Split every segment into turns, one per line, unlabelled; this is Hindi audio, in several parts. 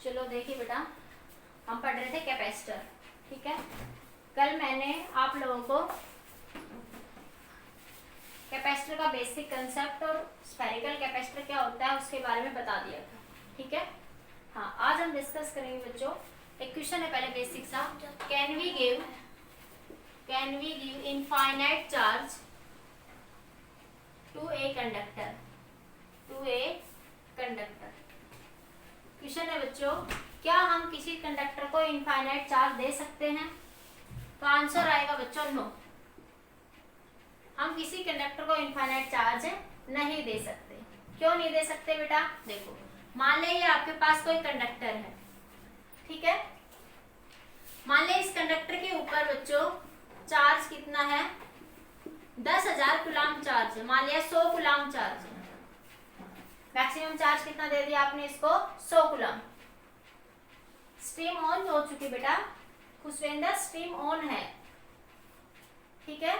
चलो देखिए बेटा, हम पढ़ रहे थे कैपेसिटर। ठीक है, कल मैंने आप लोगों को कैपेसिटर का बेसिक कंसेप्ट और स्फेरिकल कैपेसिटर क्या होता है उसके बारे में बता दिया था। ठीक है, हाँ आज हम डिस्कस करेंगे बच्चों, एक क्वेश्चन है पहले बेसिक सा। Can we give infinite charge to a conductor, question है बच्चों, क्या हम किसी कंडक्टर को इनफाइनाइट चार्ज दे सकते हैं? तो आंसर आएगा बच्चों नो, हम किसी कंडक्टर को इनफाइनाइट चार्ज नहीं दे सकते। क्यों नहीं दे सकते बेटा? देखो, मान लीजिए आपके पास कोई कंडक्टर है, ठीक है, मान लीजिए इस कंडक्टर के ऊपर बच्चों चार्ज कितना है, 10,000 कूलम चार्ज है, मान लिया 100 कूलम चार्ज है, मैक्सिमम चार्ज कितना दे दिया आपने इसको, 100 कूलम। स्ट्रीम ऑन हो चुकी बेटा, खुशवेंद्र स्ट्रीम ऑन है, ठीक है।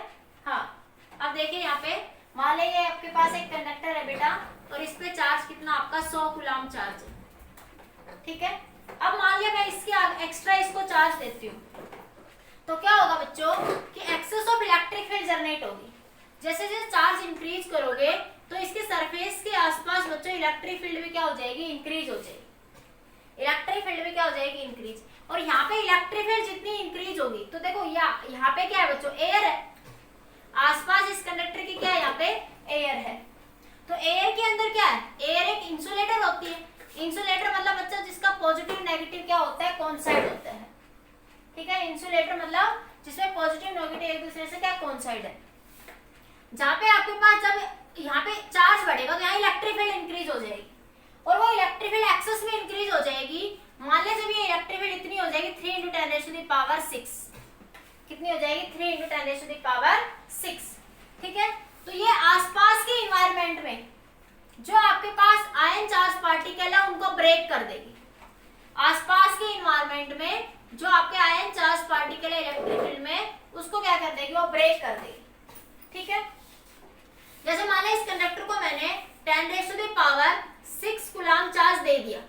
हाँ, अब देखिए यहाँ पे मान लीजिए आपके पास एक कंडक्टर है बेटा और इस पे चार्ज कितना आपका 100 कूलम चार्ज है, ठीक है। अब मान लिया मैं इसके एक्स्ट्रा इसको चार्ज देती हूँ, तो क्या होगा बच्चों कि excess of electric field generate होगी। जैसे जैसे चार्ज इंक्रीज करोगे तो इसके सरफेस के आसपास बच्चों इलेक्ट्रिक फील्ड भी क्या हो जाएगी, इंक्रीज हो जाएगी। इलेक्ट्रिक फील्ड भी क्या हो जाएगी, इंक्रीज। और यहाँ पे इलेक्ट्रिक फील्ड जितनी इंक्रीज होगी तो देखो यहाँ पे क्या है बच्चों, एयर है, आसपास इस कंडक्टर की क्या है, यहाँ पे एयर है। तो एयर के अंदर क्या है, एयर एक इंसुलेटर होती है। इंसुलेटर मतलब बच्चा जिसका पॉजिटिव नेगेटिव क्या होता है, कोइंसाइड होता है, ठीक है। इंसुलेटर मतलब जिसमें पॉजिटिव नेगेटिव एक दूसरे से क्या कोइंसाइड है। जहाँ पे आपके पास जब यहाँ पे चार्ज बढ़ेगा तो यहाँ इलेक्ट्रिक फील्ड इंक्रीज हो जाएगी और वो इलेक्ट्रिक फील्ड एक्सेस में इंक्रीज हो जाएगी। मान लीजिए जब ये इलेक्ट्रिक फील्ड इतनी हो जाएगी 3 × 10⁻⁶, कितनी हो जाएगी, 3 × 10⁻⁶, ठीक है। तो ये आसपास के इन्वायरमेंट में जो आपके पास आयन चार्ज पार्टिकल है उनको ब्रेक कर देगी। आसपास के इन्वायरमेंट में जो आपके आयन चार्ज पार्टिकल है इलेक्ट्रिक फील्ड में, उसको क्या कर देगी, वो ब्रेक कर देगी, ठीक है। जैसे मान लीजिए इस कंडक्टर को मैंने 10⁻⁶ कूलम चार्ज दे दिया,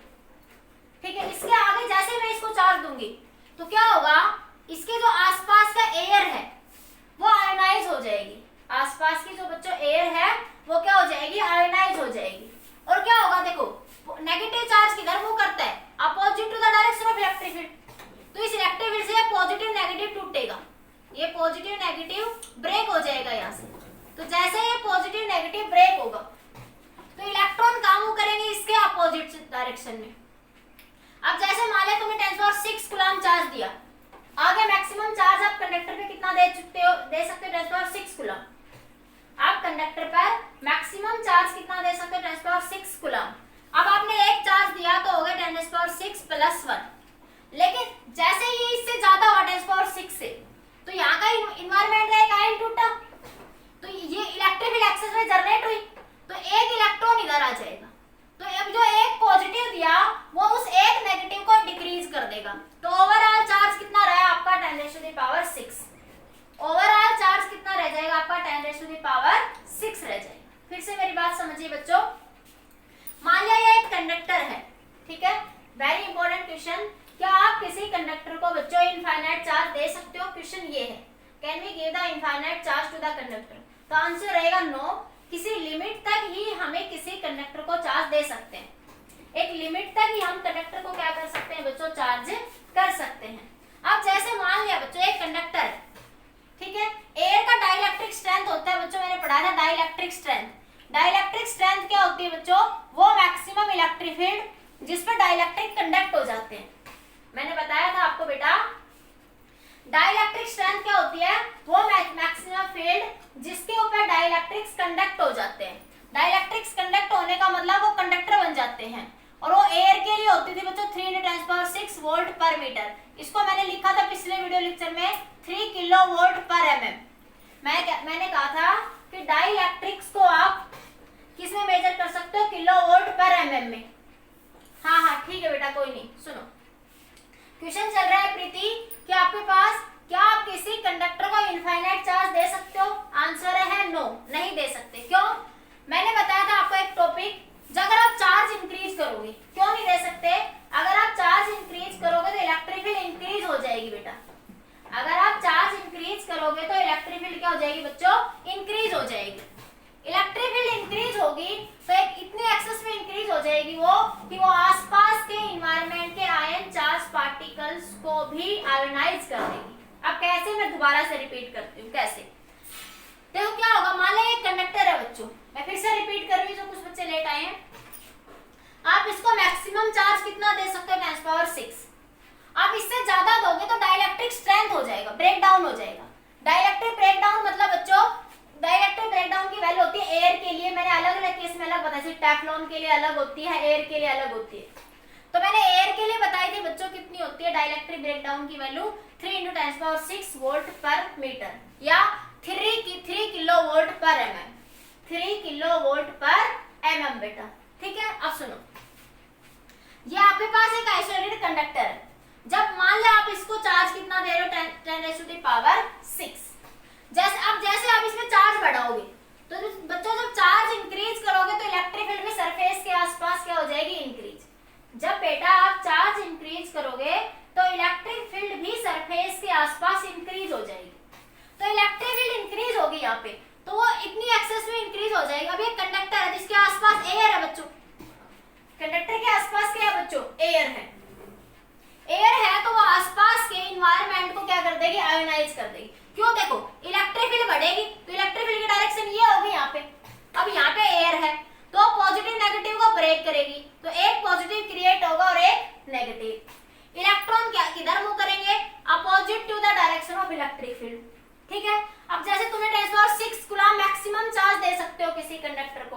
ठीक है। इसके आगे जैसे मैं इसको चार्ज दूंगी तो क्या होगा, इसके जो आसपास का एयर है वो आयोनाइज हो जाएगी। आसपास की जो बच्चों एयर है वो क्या हो जाएगी, आयोनाइज हो जाएगी। और क्या होगा, देखो नेगेटिव चार्ज किधर मूव करता है, opposite to the direction of electric field. तो इस इलेक्ट्रिक फील्ड से पॉजिटिव नेगेटिव टूटेगा, ये पॉजिटिव नेगेटिव ब्रेक हो जाएगा यहाँ से। तो जैसे ये पॉजिटिव नेगेटिव ब्रेक होगा तो इलेक्ट्रॉन कहाँ मूव करेंगे, इसके अपोजिट डायरेक्शन में। अब जैसे मान लिया तुम्हें 10⁻⁶ कूलम चार्ज दिया, आगे मैक्सिमम चार्ज आप कंडक्टर पे कितना दे सकते हो, 10⁻⁶ कूलम। आप कंडक्टर पर मैक्सिमम चार्ज कितना दे सकते हो, 10⁻⁶ कूलम। अब आपने एक चार्ज दिया तो हो गया 10⁻⁶ + 1, लेकिन जैसे ये इससे ज्यादा हुआ 10⁻⁶ से, तो यहाँ का इन्वायरमेंट है, एक आयन टूटा, तो ये इलेक्ट्रिक फील्ड एक्सेस में जनरेट हुई, तो एक इलेक्ट्रॉन इधर आ जाएगा। तो अब जो एक पॉजिटिव दिया वो उस एक नेगेटिव को डिक्रीज कर देगा। तो ओवरऑल चार्ज कितना रहा आपका, 10⁻⁶। ओवरऑल चार्ज कितना रह जाएगा आपका, 10⁻⁶ रह जाएगा। फिर से मेरी बात समझिए बच्चों, मान लिया ये एक कंडक्टर है, ठीक है, वेरी इंपॉर्टेंट क्वेश्चन, क्या आप किसी कंडक्टर को बच्चों इनफाइनाइट चार्ज दे सकते हो? क्वेश्चन ये है, can we give the infinite charge to the conductor? तो आंसर रहेगा नो, किसी लिमिट तक ही हमें किसी कंडक्टर को चार्ज दे सकते हैं। एक लिमिट तक ही हम कंडक्टर को क्या कर सकते हैं बच्चों, चार्ज कर सकते हैं। अब जैसे मान लिया बच्चों एक कंडक्टर है, ठीक है, एयर का डाइलेक्ट्रिक स्ट्रेंथ होता है बच्चों, मैंने पढ़ा था डाइलेक्ट्रिक स्ट्रेंथ। डाइलेक्ट्रिक स्ट्रेंथ क्या होती है बच्चों, वो मैक्सिमम इलेक्ट्रिक फील्ड जिस पर डाइलेक्ट्रिक कंडक्ट हो जाते हैं। मैंने बताया था आपको बेटा, डाइलेक्ट्रिक स्ट्रेंथ क्या होती है, वो मैक्सिमम फील्ड जिसके ऊपर डाइलेक्ट्रिक्स कंडक्ट हो जाते हैं। डाइलेक्ट्रिक्स कंडक्ट होने का मतलब वो कंडक्टर बन जाते हैं, और वो एयर के लिए होती थी बच्चों 3 × 10⁻⁶ वोल्ट पर मीटर। इसको मैंने लिखा था पिछले वीडियो लेक्चर में 3 kV/mm। मैंने कहा था कि डाइलेक्ट्रिक्स को आप किस में मेजर कर सकते हो, kW/mm में। हाँ ठीक है बेटा, कोई नहीं, सुनो क्वेश्चन चल रहा है प्रीति कि आपके पास, क्या आप किसी कंडक्टर को इनफाइनाइट चार्ज दे सकते हो? आंसर है नो, नहीं दे सकते। क्यों? मैंने बताया था आपको एक टॉपिक, अगर आप चार्ज इंक्रीज करोगे, क्यों नहीं दे सकते? अगर आप चार्ज कि वो आसपास के इन्वायरमेंट के आयन चार्ज पार्टिकल्स को भी आयोनाइज कर देगी। अब कैसे, मैं दोबारा से रिपीट करती हूँ कैसे। देखो क्या होगा, मान लो एक कंडक्टर है बच्चों, मैं फिर से रिपीट कर रही हूँ जो कुछ बच्चे लेट आए हैं। आप इसको मैक्सिमम चार्ज कितना दे सकते हो, 10⁻⁶। आप इससे ज्यादा दोगे तो डाइलेक्ट्रिक स्ट्रेंथ हो जाएगा, ब्रेक डाउन हो जाएगा। डाइलेक्ट्रिक ब्रेक डाउन मतलब बच्चों, डाइलेक्ट्रिक ब्रेक डाउन की वैल्यू होती है एयर के लिए, मैंने अलग अलग केस में अलग बताई, टेफ्लॉन के लिए अलग होती है, एयर के लिए अलग होती है। तो मैंने एयर के लिए बताई थी बच्चों कितनी होती है डाइलेक्ट्रिक ब्रेक डाउन की वैल्यू, 3 × 10⁻⁶ वोल्ट पर मीटर या 3 किलोवोल्ट पर mm, 3 किलोवोल्ट पर mm बेटा। ठीक है, अब सुनो, ये आपके पास एक आइसोलेटेड कंडक्टर है। जब मान लो आप इसको चार्ज कितना दे रहे हो, 10⁻⁶। जैसे आप इसमें चार्ज बढ़ाओगे तो बच्चों जब चार्ज इंक्रीज करोगे तो इलेक्ट्रिक फील्ड भी सरफेस के आसपास क्या हो जाएगी, इंक्रीज। जब बेटा आप चार्ज इंक्रीज करोगे तो इलेक्ट्रिक फील्ड भी सरफेस के आसपास इंक्रीज हो जाएगी। तो इलेक्ट्रिक फील्ड इंक्रीज होगी यहाँ पे, तो वो इतनी एक्सेस में इंक्रीज हो जाएगी। अब ये कंडक्टर है जिसके आसपास एयर है बच्चों, कंडक्टर के आसपास क्या है बच्चों, एयर है। एयर है तो वो आसपास के इन्वायरमेंट को क्या कर देगी, आयोनाइज कर देगी। क्यों, देखो इलेक्ट्रिक फील्ड बढ़ेगी तो इलेक्ट्रिक फील्ड की डायरेक्शन ये होगी यहाँ पे। अब यहाँ पे एयर है तो पॉजिटिव नेगेटिव को ब्रेक करेगी, तो एक पॉजिटिव क्रिएट होगा और एक नेगेटिव। इलेक्ट्रॉन क्या किधर मूव करेंगे, opposite to the direction of electric field. ठीक है, अब जैसे तुम्हें 10⁻⁶ कूलम मैक्सिमम चार्ज दे सकते हो किसी कंडक्टर को,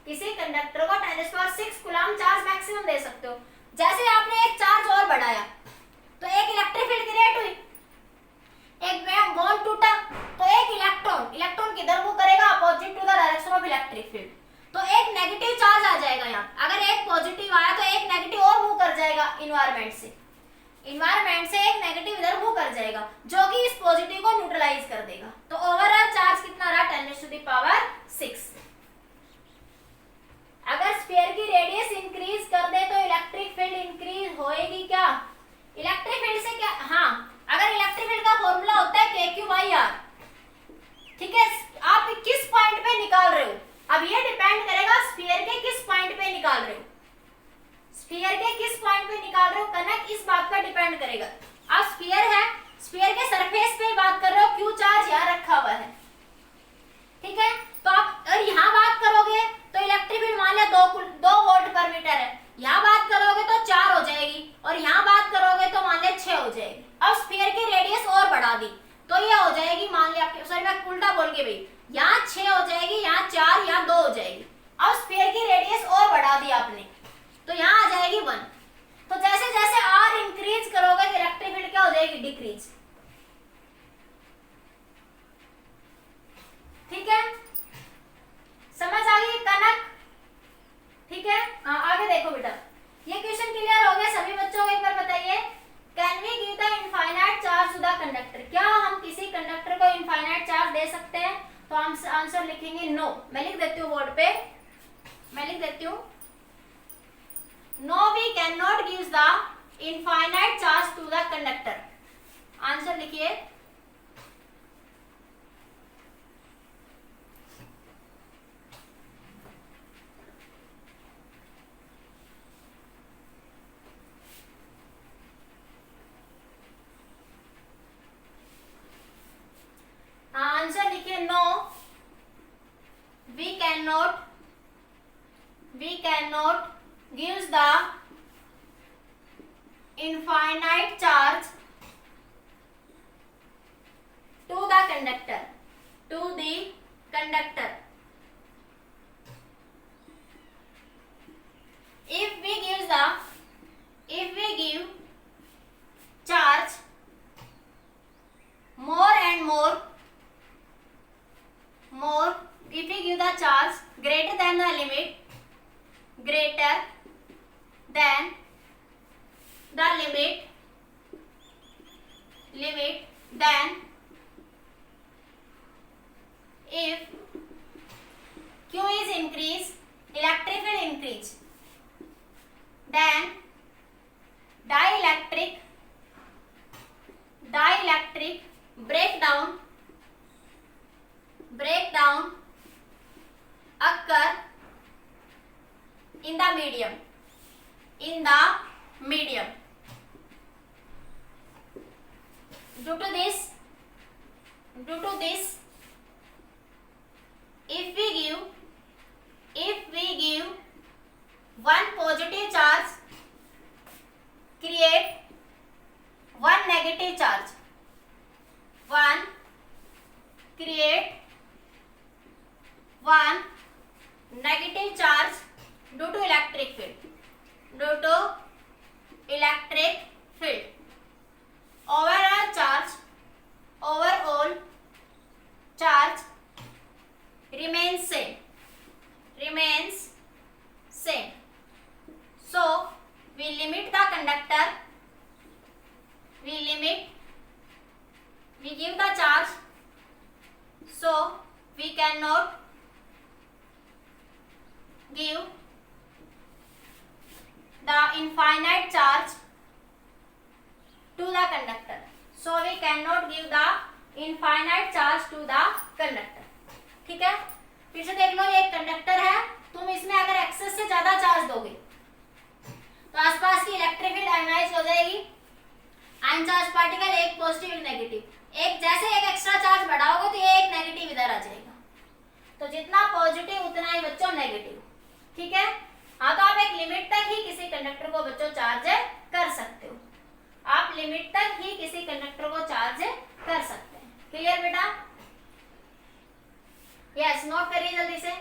किसी कंडक्टर को 10⁻⁶ कूलम चार्ज मैक्सिमम दे सकते हो। जैसे आपने एक चार्ज और बढ़ाया तो एक इलेक्ट्रिक फील्ड क्रिएट हुई, एक बॉन्ड टूटा तो एक इलेक्ट्रॉन किधर मूव करेगा, opposite to the direction of electric field. तो एक नेगेटिव चार्ज आ जाएगा यहाँ, अगर एक पॉजिटिव आया तो एक नेगेटिव और मूव कर जाएगा इन्वायरमेंट से एक नेगेटिव इधर मूव कर जाएगा जो कि इस पॉजिटिव को न्यूट्रलाइज कर देगा। तो ओवरऑल चार्ज कितना रहा, 10⁻⁶। अगर स्फीयर की रेडियस इंक्रीज कर दे तो इलेक्ट्रिक फील्ड इंक्रीज होएगी क्या, इलेक्ट्रिक फील्ड से क्या, हाँ अगर इलेक्ट्रिक फील्ड का फॉर्मूला होता है KQ/R। ठीक है, आप किस पॉइंट पे निकाल रहे हो, अब ये डिपेंड करेगा स्फीयर के किस पॉइंट पे निकाल रहे हो, स्फीयर के किस पॉइंट पे निकाल रहे हो कनक, इस बात पर डिपेंड करेगा। अब स्फीयर है, स्फीयर के सरफेस पे बात कर रहे हो, Q चार्ज यहाँ रखा हुआ है। ठीक है, तो आप अगर यहाँ बात करोगे तो इलेक्ट्रिक फील्ड मान लिया 2 वोल्ट पर मीटर है, यहाँ बात करोगे तो 4 हो जाएगी और यहाँ बात करोगे तो मान लिया 6 हो जाएगी। अब स्फीयर की रेडियस और बढ़ा दी तो ये हो जाएगी, मान लिया आपके, सॉरी मैं उल्टा बोल के भाई, यहाँ 6 हो जाएगी, यहाँ 4, यहाँ 2 हो जाएगी। अब स्फीयर की रेडियस और बढ़ा दी आपने तो यहाँ आ जाएगी 1। तो जैसे जैसे R इंक्रीज करोगे तो इलेक्ट्रिक फील्ड क्या हो जाएगी, डिक्रीज। ठीक है, समझ आ गई कनक। ठीक है, हाँ आगे देखो बेटा, ये क्वेश्चन क्लियर हो गया सभी बच्चों को, एक बार बताइए, can we give the infinite charge to the conductor, क्या हम किसी कंडक्टर को इनफाइनाइट चार्ज दे सकते हैं, तो हम आंसर लिखेंगे नो। मैं लिख देती हूँ बोर्ड पे, मैं लिख देती हूँ, no we can not give the infinite charge to the conductor. Answer लिखिए, आंसर लिखिए, no we can not gives the infinite charge to the conductor, if we give charge more and more, if we give the charge greater than the limit, then if Q is increase, electric field increase, then dielectric breakdown occur in the medium. in the medium. Due to this, if we give one positive charge create one negative charge, due to electric field, overall charge remains same. So we limit the conductor, we give the charge, so we cannot give the infinite charge to the conductor. So we cannot give the infinite charge to the conductor. ठीक है, फिर से देख लो, ये एक कंडक्टर है, तुम इसमें अगर एक्सेस से ज्यादा चार्ज दोगे तो आसपास की इलेक्ट्रिक फील्ड आयनाइज हो जाएगी। आयन चार्ज पार्टिकल एक पॉजिटिव एक नेगेटिव, एक जैसे एक एक्स्ट्रा चार्ज बढ़ाओगे तो ये एक नेगेटिव इधर आ जाएगा, तो जितना पॉजिटिव उतना ही बच्चों नेगेटिव। ठीक है, हाँ, तो आप एक लिमिट तक ही किसी कंडक्टर को बच्चों चार्ज कर सकते हो, आप लिमिट तक ही किसी कंडक्टर को चार्ज कर सकते हैं। क्लियर बेटा? यस, नोट करिए जल्दी से।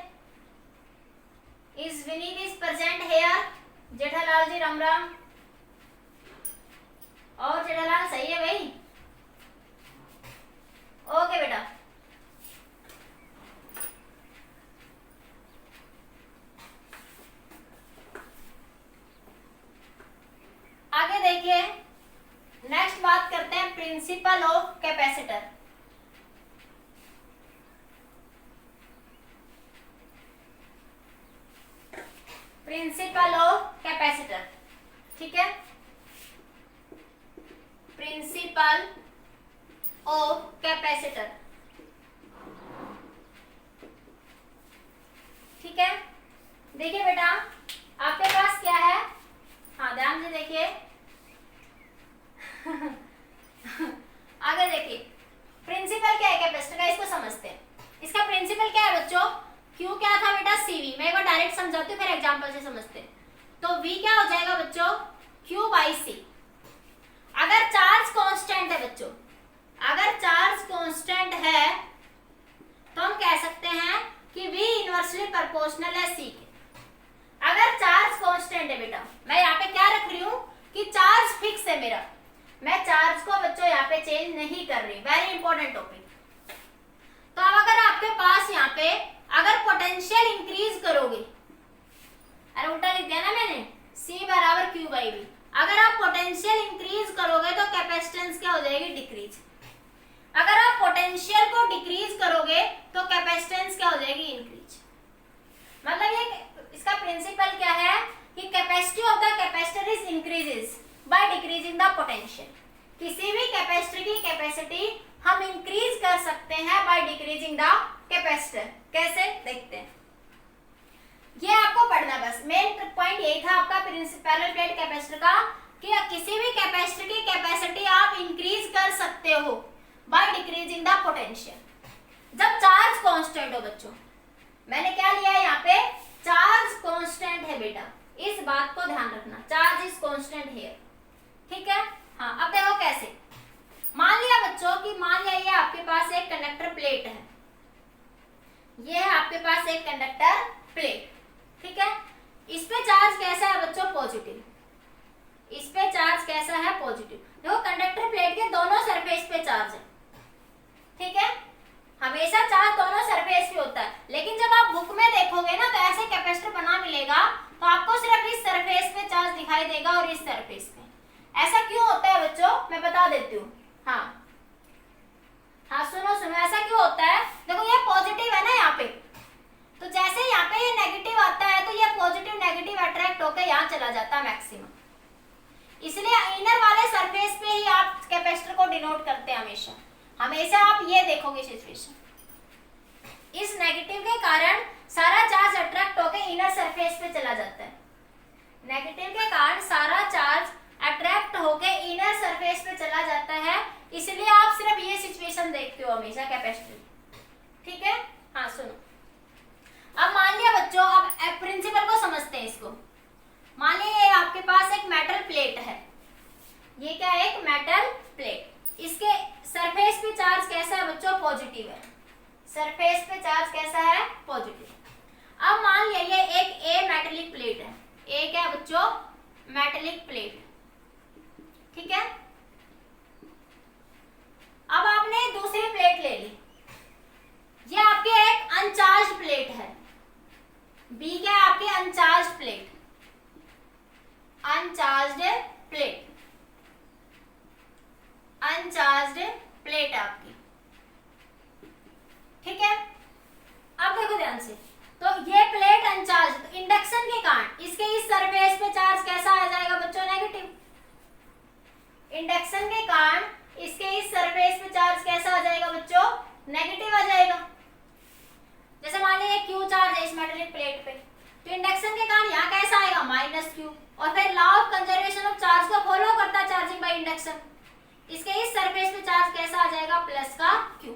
Is Vineet is present here? Jethalal ji Ram Ram. और जेठालाल सही है भाई? ओके बेटा। आगे देखिए, नेक्स्ट बात करते हैं principle of capacitor. Principle of capacitor, ठीक है, प्रिंसिपल ऑफ कैपेसिटर। ठीक है, देखिए बेटा, आपके पास क्या है, हाँ ध्यान से देखिए आगे देखिए, प्रिंसिपल क्या है कैपेसिटर का, इसको समझते हैं। इसका प्रिंसिपल क्या है बच्चों? क्यू क्या था बेटा? सीवी। मैं एक बार डायरेक्ट समझाती हूँ, फिर एग्जांपल से समझते हैं। तो वी क्या हो जाएगा बच्चों? क्यू बाई सी। अगर चार्ज कांस्टेंट है बच्चों, अगर चार्ज कांस्टेंट है तो हम कह सकते हैं कि वी इनवर्सली प्रोपोर्शनल है सी के। अगर चार्ज कांस्टेंट है बेटा, मैं यहाँ पे क्या रख रही हूँ कि चार्ज फिक्स है मेरा, मैं चार्ज को बच्चों यहाँ पे चेंज नहीं कर रही। Very important topic. तो अब अगर आपके पास यहाँ पे अगर पोटेंशियल इंक्रीज करोगे, अरे उल्टा लिख दिया ना मैंने, C बराबर Q बाई V। अगर आप पोटेंशियल इंक्रीज करोगे तो कैपेसिटेंस क्या हो जाएगी? डिक्रीज। अगर आप पोटेंशियल को डिक्रीज करोगे तो कैपेसिटेंस क्या हो जाएगी? इंक्रीज। मतलब ये इसका प्रिंसिपल क्या है कि capacity of the capacitor is increases by decreasing the potential. किसी भी कैपेसिटर की कैपेसिटी हम इंक्रीज कर सकते हैं बाय डिक्रीजिंग द कैपेसिटर। कैसे? देखते हैं। ये आपको पढ़ना, बस मेन पॉइंट यही था आपका पैरेलल प्लेट कैपेसिटर का कि किसी भी कैपेसिटर की कैपेसिटी आप इंक्रीज कर सकते हो बाय डिक्रीजिंग द पोटेंशियल जब चार्ज कांस्टेंट हो। बच्चों मैंने क्या लिया है यहाँ पे? चार्ज कांस्टेंट है बेटा, इस बात को ध्यान रखना, चार्ज इज कांस्टेंट हियर। ठीक है, हाँ। अब देखो कैसे। मान लिया बच्चों कि मान लिया ये आपके पास एक कंडक्टर प्लेट है, ये है आपके पास एक कंडक्टर प्लेट। ठीक है, इस पे चार्ज कैसा है बच्चों? पॉजिटिव। इस पे चार्ज कैसा है? पॉजिटिव। देखो कंडक्टर प्लेट के दोनों सरफेस पे चार्ज है। ठीक है, हमेशा चार्ज दोनों सरफेस पे होता है, लेकिन जब आप बुक में देखोगे ना तो ऐसे कैपेसिटर बना मिलेगा तो आपको सिर्फ इस सरफेस पे चार्ज दिखाई देगा और इस सरफेस पे। ऐसा क्यों होता है बच्चों? मैं बता देती हूँ। हाँ हाँ, सुनो सुनो, ऐसा क्यों होता है? देखो ये पॉजिटिव है ना यहाँ पे, तो जैसे यहाँ पे ये नेगेटिव आता है तो ये पॉजिटिव नेगेटिव अट्रैक्ट होकर यहाँ चला जाता है मैक्सिमम। इसलिए इनर वाले सरफेस पे ही आप कैपेसिटर को डिनोट करते हैं हमेशा। हमेशा आप ये देखोगे सिचुएशन, इस नेगेटिव के कारण सारा चार्ज अट्रैक्ट होकर इनर सरफेस पे चला जाता है। नेगेटिव के कारण इंडक्शन देखते हो हमेशा कैपेसिटर, ठीक है। हाँ सुनो, अब मान लिया बच्चों, अब प्रिंसिपल को समझते हैं इसको। मान लिया आपके पास एक मेटल प्लेट है, ये क्या है, एक मेटल प्लेट, इसके सरफेस पे चार्ज कैसा है बच्चों, पॉजिटिव है, सरफेस पे चार्ज कैसा है, पॉजिटिव। अब मान लिया ये एक ए मेटेलिक प्लेट है, ए क्या है बच्चों, मेटेलिक प्लेट, ठीक है। अब आपने दूसरी प्लेट ले ली, ये आपकी एक अनचार्ज प्लेट है, बी क्या है आपकी अनचार्ज plate, uncharged plate, uncharged plate आपकी, ठीक है। अब देखो ध्यान से, तो ये प्लेट अनचार्ज, तो इंडक्शन के कारण इसके इस सरफेस पे चार्ज कैसा आ जाएगा बच्चों, नेगेटिव। इंडक्शन के कारण इसके इस सरफेस पे चार्ज कैसा आ जाएगा बच्चों, नेगेटिव आ जाएगा। जैसे मान लीजिए क्यू चार्ज है इस मेटेलिक प्लेट पे, तो इंडक्शन के कारण यहाँ कैसा आएगा, माइनस क्यू, और फिर law of conservation of charge को फॉलो करता है चार्जिंग बाय इंडक्शन, इसके इस सरफेस पे चार्ज कैसा आ जाएगा, प्लस का क्यू।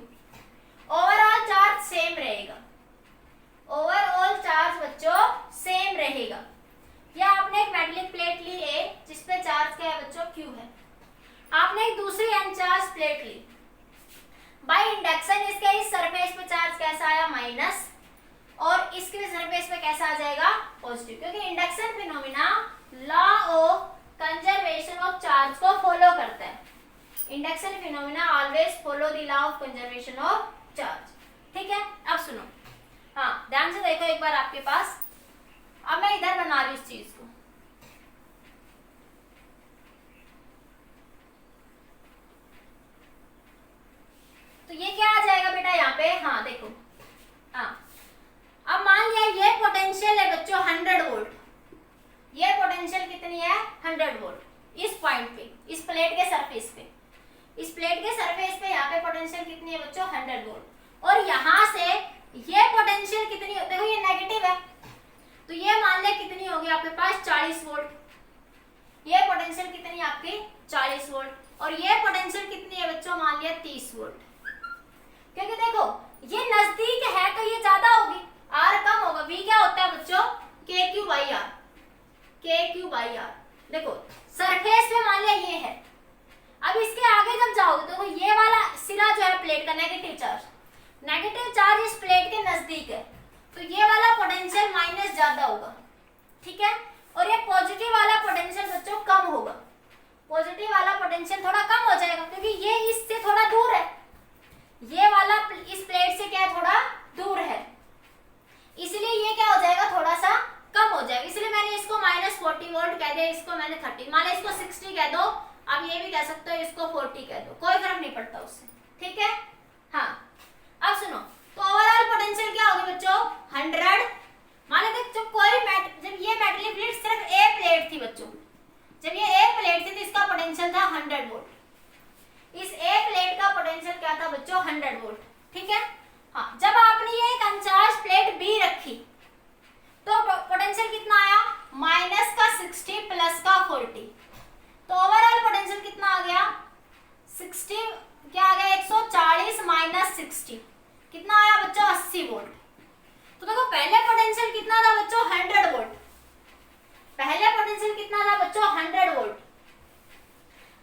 ओवरऑल चार्ज सेम रहेगा, ओवरऑल चार्ज बच्चों सेम रहेगा। या आपने एक मेटेलिक प्लेट ली ए जिसपे चार्ज क्या है बच्चों, क्यू है, आपने एक दूसरी अनचार्ज प्लेट ली, बाय इंडक्शन इसके इस सरफेस पे चार्ज कैसा आया, माइनस, और इसके सरफेस पे कैसा आ जाएगा, पॉजिटिव, क्योंकि induction phenomena law of conservation of charge को फॉलो करता है। Induction phenomena always follow the law of conservation of charge, ठीक है। अब सुनो, हाँ ध्यान से देखो एक बार आपके पास, अब मैं इधर बना रही हूँ इस चीज को, तो ये क्या आ जाएगा बेटा यहाँ पे, हाँ देखो, हाँ अब मान लिया ये पोटेंशियल है बच्चों 100 वोल्ट, ये पोटेंशियल कितनी है, 100 वोल्ट, इस पॉइंट पे, इस प्लेट के सरफेस पे, इस प्लेट के सरफेस पे यहाँ पे पोटेंशियल कितनी है बच्चों, 100 वोल्ट, और यहाँ से ये पोटेंशियल कितनी, देखो ये नेगेटिव है, तो ये मान ले कितनी होगी आपके पास, 40 वोल्ट, ये पोटेंशियल कितनी आपकी 40 वोल्ट, और ये पोटेंशियल कितनी है बच्चों, मान लिया 30 वोल्ट, क्योंकि देखो ये नजदीक है तो ये ज्यादा होगी, आर कम होगा, वी क्या होता है बच्चों, के क्यू बाई आर, के क्यू बाई आर। देखो सरफेस पे मान लिया ये है, अब इसके आगे जब जाओगे तो ये वाला सिरा जो है प्लेट का, नेगेटिव चार्ज इस प्लेट के नजदीक है, तो ये वाला पोटेंशियल माइनस ज्यादा होगा, ठीक है, और ये पॉजिटिव वाला पोटेंशियल बच्चों कम होगा, पॉजिटिव वाला पोटेंशियल थोड़ा कम हो जाएगा, क्योंकि ये इससे थोड़ा दूर है, ये वाला इस प्लेट से क्या है, थोड़ा दूर है, इसलिए ये क्या हो जाएगा, थोड़ा सा कम हो जाएगा, इसलिए मैंने इसको -40 वोल्ट कह दिया, इसको मैंने 30, मान लो इसको 60 कह दो, आप ये भी कह सकते हो इसको 40 कह दो, कोई फर्क नहीं पड़ता उससे, ठीक है। हाँ अब सुनो, तो ओवरऑल पोटेंशियल क्या होगी बच्चों, 100, मान लो जब ये मेटेलिक प्लेट सिर्फ ए प्लेट थी बच्चों, जब ये ए प्लेट थी तो इसका पोटेंशियल था 100 वोल्ट, इस ए प्लेट का पोटेंशियल क्या था बच्चों, 100 वोल्ट, ठीक है। हाँ जब आपने ये एक अनचार्ज प्लेट बी रखी तो पोटेंशियल कितना आया, माइनस का 60 प्लस का 40, तो ओवरऑल पोटेंशियल कितना आ गया, 60 क्या आ गया, 140 माइनस 60 कितना आया बच्चों, 80 वोल्ट। तो देखो पहले पोटेंशियल कितना था बच्चों, 100 वोल्ट, पहले पोटेंशियल कितना था बच्चों, 100 वोल्ट,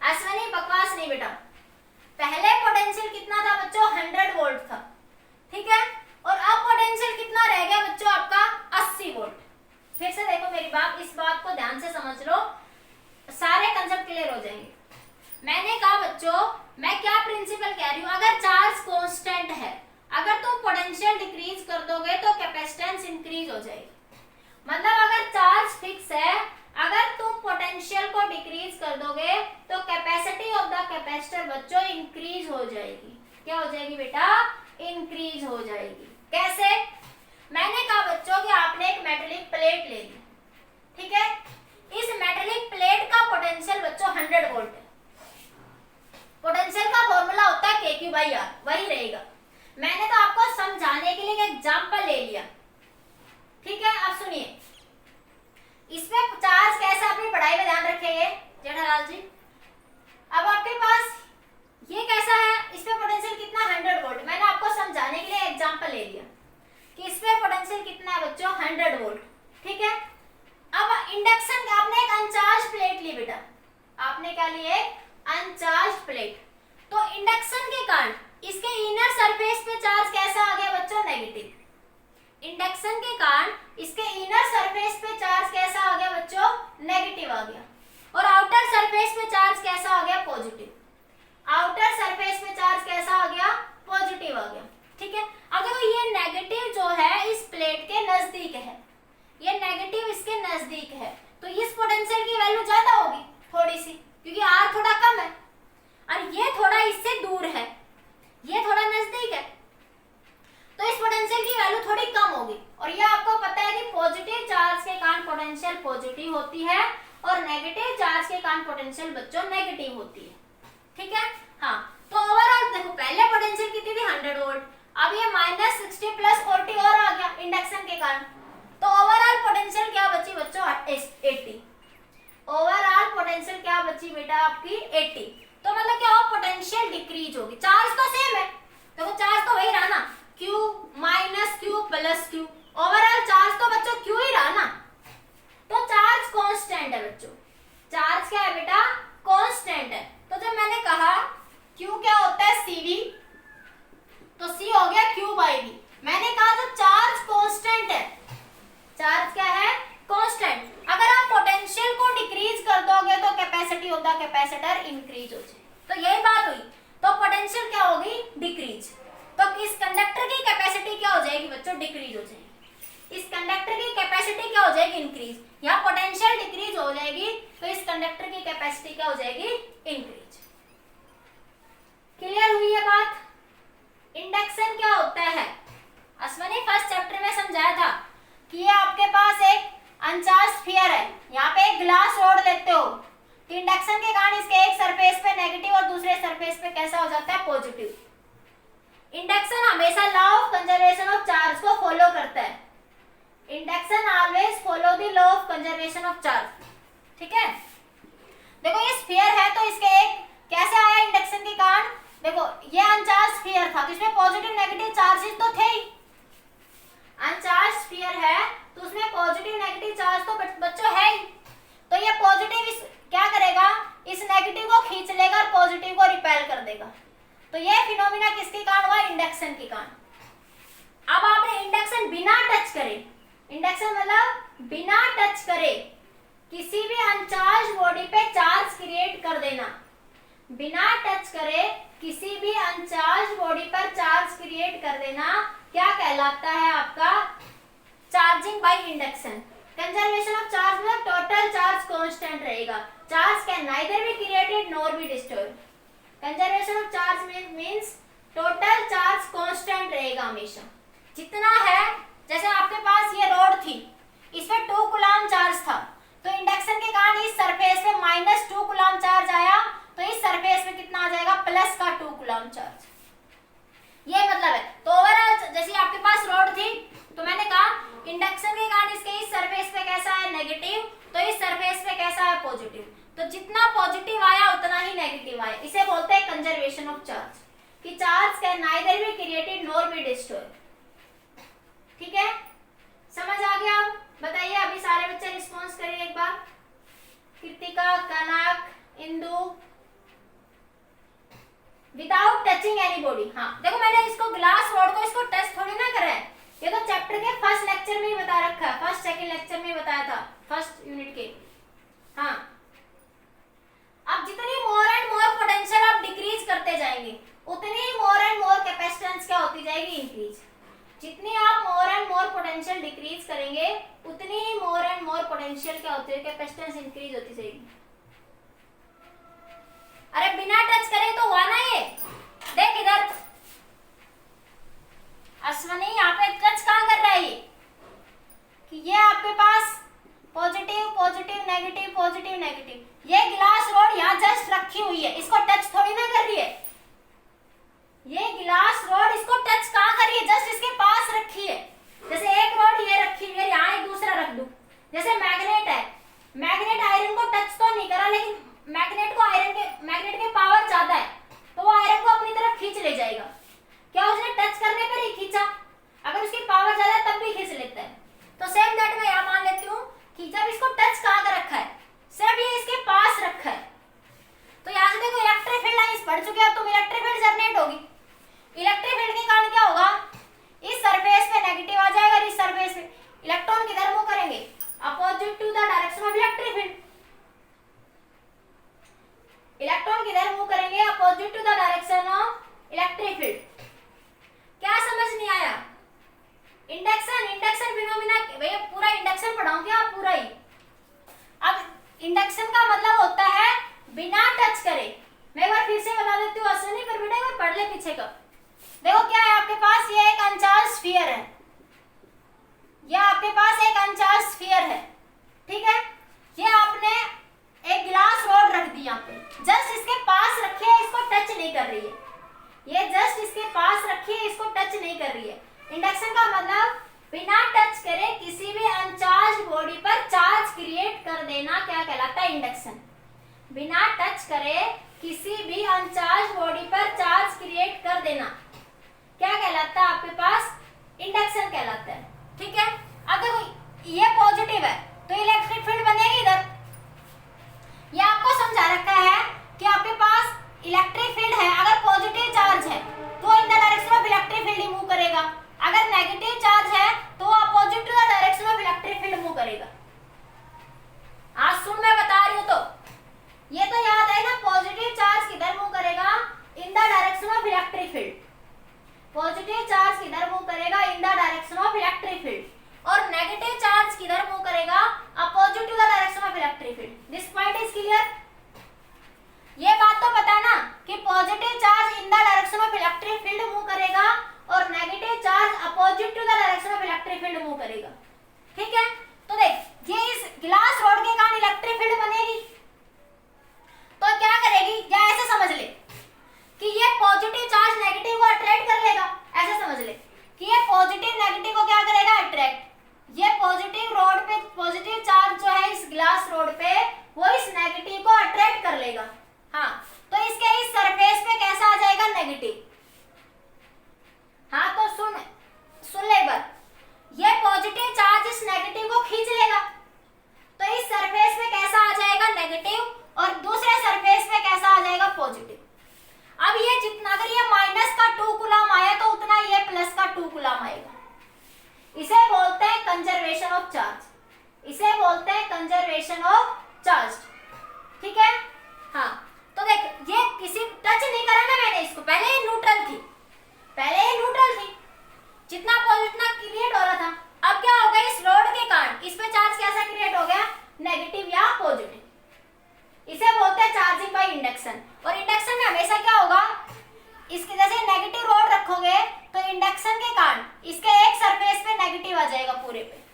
ऐसा नहीं बकवास नहीं बेटा, पहले पोटेंशियल कितना था बच्चों, 100 वोल्ट था, ठीक है, और अब पोटेंशियल कितना रह गया बच्चों आपका, 80 वोल्ट। फिर से देखो मेरी बात, इस बात को ध्यान से समझ लो, सारे कंसेप्ट क्लियर हो जाएंगे। मैंने कहा बच्चों, मैं क्या प्रिंसिपल कह रही हूँ, अगर चार्ज कांस्टेंट है, अगर तुम पोटेंशियल डिक्रीज कर दोगे तो कैपेसिटेंस इंक्रीज हो जाएगी, मतलब अगर चार्ज फिक्स है, अगर तुम पोटेंशियल को डिक्रीज कर दोगे तो कैपेसिटी ऑफ द कैपेसिटर बच्चों इंक्रीज हो जाएगी, क्या हो जाएगी बेटा, इंक्रीज हो जाएगी। कैसे, मैंने कहा बच्चों कि आपने एक मेटेलिक प्लेट ले ली, ठीक है, इस मेटेलिक प्लेट का पोटेंशियल बच्चों 100 वोल्ट है, पोटेंशियल का फॉर्मूला होता है के क्यू बाई आर, वही रहेगा। मैंने तो आपको समझाने के लिए एक एग्जांपल ले लिया, ठीक है। अब सुनिए, इसमें चार्ज कैसा, अपनी पढ़ाई में ध्यान रखेंगे जेठालाल जी। अब आपके पास ये कैसा है, इस पे पोटेंशियल कितना 100 वोल्ट। मैंने आपको समझाने के लिए एग्जांपल ले लिया कि इस पे पोटेंशियल कितना है बच्चों 100 वोल्ट, ठीक है। अब इंडक्शन का आपने एक अनचार्ज प्लेट ली बेटा, आपने क्या ली, एक अनचार्ज प्लेट। तो इंडक्शन के कारण इसके इनर सरफेस पे चार्ज कैसा आ गया बच्चों, नेगेटिव। इंडक्शन के कारण इसके इनर सरफेस पे चार्ज कैसा आ गया बच्चों, नेगेटिव आ गया। और आउटर सरफेस पे चार्ज कैसा आ गया, पॉजिटिव। आउटर सरफेस पे चार्ज कैसा आ गया, पॉजिटिव आ गया, ठीक है। अब देखो ये नेगेटिव जो है इस प्लेट के नजदीक है, ये नेगेटिव इसके नजदीक है, तो इस पोटेंशियल की वैल्यू ज्यादा होगी थोड़ी सी, क्योंकि आर थोड़ा कम है और ये थोड़ा इससे दूर है, ये थोड़ा नजदीक है, तो इस पोटेंशियल की वैल्यू थोड़ी कम होगी। और ये आपको पता है कि पॉजिटिव चार्ज के कारण पोटेंशियल पॉजिटिव होती है और नेगेटिव चार्ज के कारण पोटेंशियल बच्चों नेगेटिव होती है, ठीक है। हाँ, तो ओवरऑल देखो पहले पोटेंशियल कितनी थी 100 वोल्ट, अब ये -60 + 40 और आ गया इंडक्शन के कारण, तो ओवरऑल पोटेंशियल क्या बची बच्चों 80। ओवरऑल पोटेंशियल क्या बची बेटा आपकी 80। तो मतलब क्या हो, पोटेंशियल डिक्रीज होगी। चार्ज तो सेम है, देखो चार्ज तो वही रहा ना, Q - Q + Q, overall charge तो बच्चों Q ही रहा ना, तो चार्ज कांस्टेंट है बच्चों। चार्ज क्या है बेटा, कांस्टेंट है। तो जब मैंने कहा Q क्या होता है CV, तो C हो गया Q/V। मैंने कहा जब चार्ज कांस्टेंट है, चार्ज क्या है, कांस्टेंट, अगर आप पोटेंशियल को डिक्रीज कर दोगे तो capacity of the capacitor increase हो जाए, तो यही बात हुई। तो पोटेंशियल क्या होगी, डिक्रीज। तो इस कंडक्टर की कैपेसिटी क्या हो जाएगी बच्चों, डिक्रीज हो जाएगी। इस कंडक्टर की कैपेसिटी क्या हो जाएगी, इंक्रीज। यहाँ पोटेंशियल डिक्रीज हो जाएगी तो इस कंडक्टर की कैपेसिटी क्या हो जाएगी, इंक्रीज। क्लियर हुई है बात। इंडक्शन क्या होता है, अश्वनी फर्स्ट चैप्टर में समझाया था कि ये आपके पास एक अनचार्ज स्फीयर है, यहाँ पे एक ग्लास रॉड लेते हो, तो इंडक्शन के कारण इसके एक सरफेस पे नेगेटिव और दूसरे सरफेस पे कैसा हो जाता है, पॉजिटिव। इंडक्शन हमेशा law of conservation of charge को फॉलो करता है। Induction always follow the law of conservation of charge, ठीक है। देखो ये स्फीयर है, तो इसके एक कैसे आया इंडक्शन के कारण, देखो ये अनचार्ज स्फीयर था तो इसमें पॉजिटिव नेगेटिव चार्जेस तो थे ही। अनचार्ज स्फीयर है तो उसमें पॉजिटिव नेगेटिव चार्ज तो बच्चों है ही, तो ये पॉजिटिव इस क्या करेगा, इस नेगेटिव को खींच लेगा और पॉजिटिव को रिपेल कर देगा। तो ये फिनोमिना किसके कारण हुआ, इंडक्शन के कारण। अब आपने इंडक्शन बिना टच करे, इंडक्शन मतलब बिना टच करे किसी भी अनचार्ज बॉडी पे चार्ज क्रिएट कर देना, बिना टच करे किसी भी अनचार्ज बॉडी पर चार्ज क्रिएट कर देना क्या कहलाता है आपका, charging by induction. Conservation of charge में टोटल चार्ज कांस्टेंट रहेगा, charge can neither be created nor be destroyed. Conservation of charge means total charge constant रहेगा हमेशा, जितना है। जैसे आपके पास ये रॉड थी, इसमें 2 कूलम चार्ज था, तो इंडक्शन के कारण इस सरफेस पे -2 कूलम चार्ज आया, तो इस सरफेस पे कितना आ जाएगा, +2 कूलम चार्ज। ये मतलब है। तो ओवरऑल जैसे आपके पास रॉड थी, तो मैंने कहा इंडक्शन के कारण इसके इस सरफेस पे कैसा है, नेगेटिव, तो इस सरफेस पे कैसा है, पॉजिटिव। तो जितना पॉजिटिव आया उतना ही नेगेटिव आया, इसे बोलते हैं कंजर्वेशन ऑफ चार्ज, कि charge can neither be created nor be destroyed, ठीक है। समझ आ गया। अब बताइए, अभी सारे बच्चे रिस्पॉन्स करिए एक बार। कृतिका, कनक, इंदु, विदाउट टचिंग एनीबॉडी। हाँ देखो मैंने इसको ग्लास रॉड को इसको टच थोड़ी ना करा है, ये तो चैप्टर के फर्स्ट लेक्चर में ही बता रखा है, फर्स्ट सेकंड लेक्चर में ही बताया था, फर्स्ट यूनिट के। हाँ, अब जितनी मोर एंड मोर पोटेंशियल आप डिक्रीज करते जाएंगे उतनी ही मोर एंड मोर कैपेसिटेंस क्या होती जाएगी, इंक्रीज। जितनी आप more and more potential decrease करेंगे उतनी ही मोर एंड मोर पोटेंशियल क्या होती है, कैपेसिटेंस इंक्रीज होती जाएगी। अरे बिना टच करे तो हुआ ना ये, देख इधर अश्वनी यहाँ पे टच कहाँ कर रहा है ये, कि ये आपके पास positive positive negative positive negative, ये गिलास रॉड यहाँ जस्ट रखी हुई है, इसको टच थोड़ी ना कर रही है। ये गिलास रॉड इसको टच कहाँ कर रही है, जस्ट इसके पास रखी है। जैसे एक रॉड ये रखी हुई है, यहाँ एक दूसरा रख दूं। जैसे मैग्नेट है, मैग्नेट आयरन को टच तो नहीं करा, लेकिन मैग्नेट के पावर ज्यादा है तो वो आयरन को अपनी तरफ खींच ले जाएगा। क्या उसने टच करने पर ही खींचा, अगर उसकी पावर ज्यादा है तब भी खींच लेता है। तो सेम दैट मैं यहाँ मान लेती हूँ कि जब इसको टच कहाँ कर रखा है, सिर्फ ये इसके पास रखा है। तो यहाँ से देखो इलेक्ट्रिक फील्ड लाइंस पढ़ चुके हो, तो इलेक्ट्रिक फील्ड जनरेट होगी। इलेक्ट्रिक फील्ड के कारण क्या होगा, इस सरफेस पे नेगेटिव आ जाएगा, इस सरफेस पे इलेक्ट्रॉन किधर मूव करेंगे, opposite to the direction of electric field. Electron किधर मूव करेंगे, opposite to the direction of electric field. क्या समझ नहीं आया? इंडक्शन फिनोमिना, भैया पूरा इंडक्शन पढ़ाऊं क्या, पूरा ही। अब इंडक्शन का मतलब होता है बिना टच करे। मैं एक बार फिर से बता देती हूँ अश्विनी, पर बेटा एक बार पढ़ ले पीछे का। देखो क्या है आपके पास, ये एक अनचार्ज स्फीयर है, ये आपके पास एक अनचार्ज स्फीयर है, ठीक है। ये आपने एक गिलास रॉड रख दी यहाँ पे, जस्ट इसके पास रखी है, इसको टच नहीं कर रही है। ये जस्ट इसके पास रखी है, इसको टच नहीं कर रही है। इंडक्शन का मतलब बिना टच करे किसी भी अनचार्ज बॉडी पर चार्ज क्रिएट कर देना, क्या कहलाता है, इंडक्शन। बिना टच करे किसी भी अनचार्ज बॉडी पर चार्ज क्रिएट कर देना क्या कहलाता है आपके पास, इंडक्शन कहलाता है, ठीक है। अब देखो ये पॉजिटिव है तो इलेक्ट्रिक फील्ड बनेगी इधर। ये आपको समझा रखा है कि आपके पास इलेक्ट्रिक फील्ड है, अगर पॉजिटिव चार्ज है तो in the direction of electric field ही मूव करेगा, अगर नेगेटिव चार्ज है तो opposite to the direction of electric field move करेगा। आज सुन मैं बता रही हूं तो ये तो याद है ना, पॉजिटिव चार्ज किधर मूव करेगा, in the direction of electric field. Positive charge किधर मूव करेगा, in the direction of electric field, और नेगेटिव चार्ज किधर मूव करेगा, opposite to the direction of electric field. This point is clear? ये बात तो पता ना कि positive charge in the direction of electric field move करेगा और negative charge opposite to the direction of electric field move करेगा, ठीक है। तो देख ये इस गिलास रॉड के कारण इलेक्ट्रिक फील्ड बनेगी, तो क्या करेगी, या ऐसे समझ ले कि ये पॉजिटिव चार्ज नेगेटिव को अट्रैक्ट कर लेगा, ऐसे समझ ले कि ये पॉजिटिव नेगेटिव को क्या करेगा, अट्रैक्ट। ये पॉजिटिव रॉड पे पॉजिटिव चार्ज जो है इस ग्लास रॉड पे, वो इस नेगेटिव को अट्रैक्ट कर लेगा। हाँ, तो इसके इस सरफेस पे कैसा आ जाएगा, नेगेटिव। हाँ तो सुन ले एक बार, ये पॉजिटिव चार्ज इस नेगेटिव को खींच लेगा, तो इस सरफेस पे कैसा आ जाएगा, नेगेटिव, और दूसरे सरफेस पे कैसा आ जाएगा, पॉजिटिव। अब ये जितना, अगर ये माइनस का 2 कूलम आया तो उतना ये प्लस का 2 कूलम आएगा। इसे बोलते हैं कंजर्वेशन ऑफ चार्ज, इसे बोलते हैं कंजर्वेशन ऑफ चार्ज, ठीक है। हाँ तो देख ये किसी टच नहीं करा ना मैंने इसको, पहले ये न्यूट्रल थी, पहले ये न्यूट्रल थी, जितना पॉजिटिव क्रिएट हो रहा था। अब क्या हो गया, इस रॉड के कारण इस पे चार्ज कैसा क्रिएट हो गया, नेगेटिव या पॉजिटिव। इसे बोलते हैं चार्जिंग बाय इंडक्शन। और इंडक्शन में हमेशा क्या होगा, इसके जैसे नेगेटिव रॉड रखोगे तो इंडक्शन के कारण इसके एक सरफेस पे नेगेटिव आ जाएगा पूरे पे।